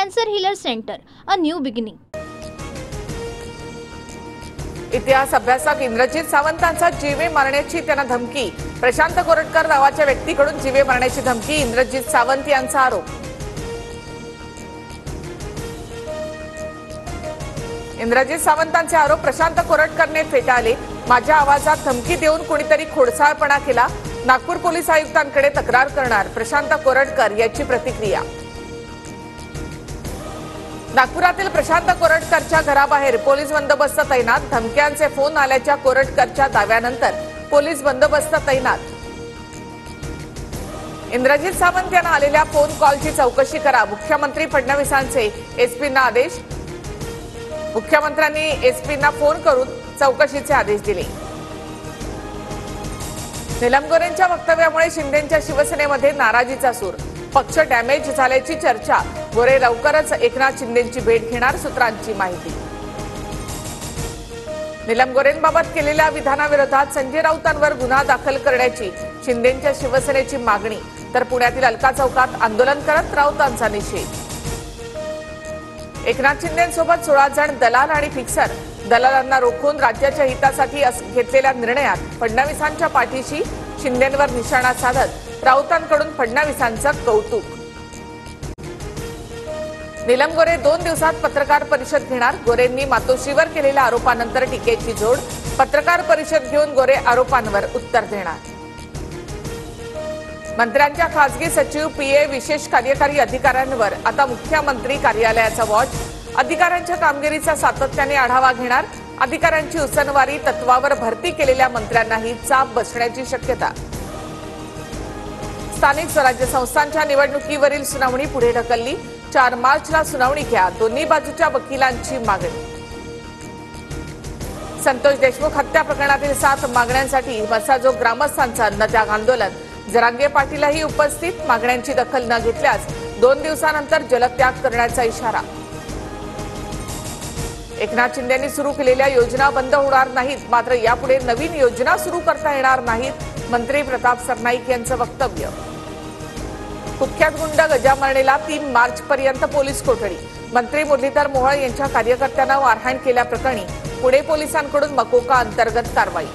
Cancer healer centre, a new beginning. इतिहास अभ्यासक इंद्रजित सावंतांचा जीवे मारण्याची त्यांना धमकी। प्रशांत कोरटकर नावाच्या व्यक्तीकडून जीवे मारण्याची धमकी। इंद्रजित सावंत यांचा आरोप। इंद्रजित सावंतांचे आरोप प्रशांत कोरटकरने फेटाळले। माझ्या आवाजात धमकी देऊन कोणीतरी खोडसाळपणा केला। नागपूर पोलीस आयुक्तांकडे तक्रार करणार, प्रशांत कोरटकर याची प्रतिक्रिया। नागपुरातील प्रशांत कोरटकरच्या घराबाहेर पोलीस बंदोबस्त तैनात। धमक्यांचे फोन आल्याच्या कोरटकरच्या दाव्यानंतर पोलीस बंदोबस्त तैनात। इंद्रजित सावंत यांना आलेल्या फोन कॉलची चौकशी करा, मुख्यमंत्री फडणवीसांचे एसपींना आदेश। मुख्यमंत्र्यांनी एसपींना फोन करून चौकशीचे आदेश दिले। नीलम गोरेंच्या वक्तव्यामुळे शिंदेच्या शिवसेनेमध्ये नाराजीचा सूर। पक्ष डॅमेज झाल्याची चर्चा। गोरे लवकरच एकनाथ शिंदेची भेट घेणार, सूत्रांची माहिती। नीलम गोरेंबाबत केलेल्या विधानाविरोधात संजय राऊतांवर गुन्हा दाखल करण्याची शिंदेच्या शिवसेनेची मागणी, तर पुण्यातील अलका चौकात आंदोलन करत राऊतांचा निषेध। एकनाथ शिंदेसोबत 16 जण दलाल आणि फिक्सर। दलालांना रोखून राज्याच्या हितासाठी घेतलेल्या निर्णयात फडणवीसांच्या पाठीशी, शिंदेंवर निशाणा साधत राऊतांकडून फडणवीसांचं कौतुक। नीलम गोरे 2 दिवसात पत्रकार परिषद घेणार। गोरेंनी मातोश्रीवर केलेल्या आरोपानंतर टीकेची जोड। पत्रकार परिषद घेऊन गोरे आरोपांवर उत्तर देणार। मंत्र्यांच्या खासगी सचिव, पीए, विशेष कार्यकारी अधिकाऱ्यांवर आता मुख्यमंत्री कार्यालयाचा वॉच। अधिकाऱ्यांच्या कामगिरीचा सातत्याने आढावा घेणार। अधिकाऱ्यांची उसनवारी तत्वावर भरती केलेल्या मंत्र्यांनाही चाप बसण्याची शक्यता। स्थानिक स्वराज्य संस्थांच्या निवडणुकीवरील सुनावणी पुढे ढकलली। 4 मार्चला सुनावणी घ्या, दोन्ही बाजूच्या वकिलांची मागणी। संतोष देशमुख हत्या प्रकरणातील 7 मागण्यांसाठी मसाजोग ग्रामस्थांचं अन्नत्याग आंदोलन। जरांगे पाटीलही उपस्थित। मागण्यांची दखल न घेतल्यास 2 दिवसानंतर जलत्याग करण्याचा इशारा। एकनाथ शिंदेंनी सुरू केलेल्या योजना बंद होणार नाहीत, मात्र यापुढे नवीन योजना सुरू करता येणार नाहीत, मंत्री प्रताप सरनाईक यांचं वक्तव्य। कुख्यात गुंड गजामरणेला 3 मार्चपर्यंत पोलीस कोठडी। मंत्री मुरलीधर मोहोळ यांच्या कार्यकर्त्यांना मारहाण केल्याप्रकरणी पुणे पोलिसांकडून मकोका अंतर्गत कारवाई।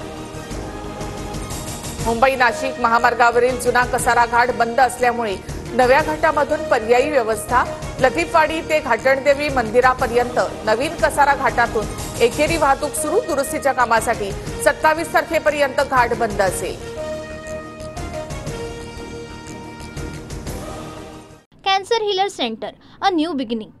मुंबई नाशिक महामार्गावरील जुना कसारा घाट बंद असल्यामुळे नव्या घाटामधून पर्यायी व्यवस्था। लतीफवाडी ते घाटणदेवी मंदिरापर्यंत नवीन कसारा घाटातून एकेरी वाहतूक सुरू। दुरुस्तीच्या कामासाठी 27 तारखेपर्यंत घाट बंद असेल। Cancer healer centre, a new beginning.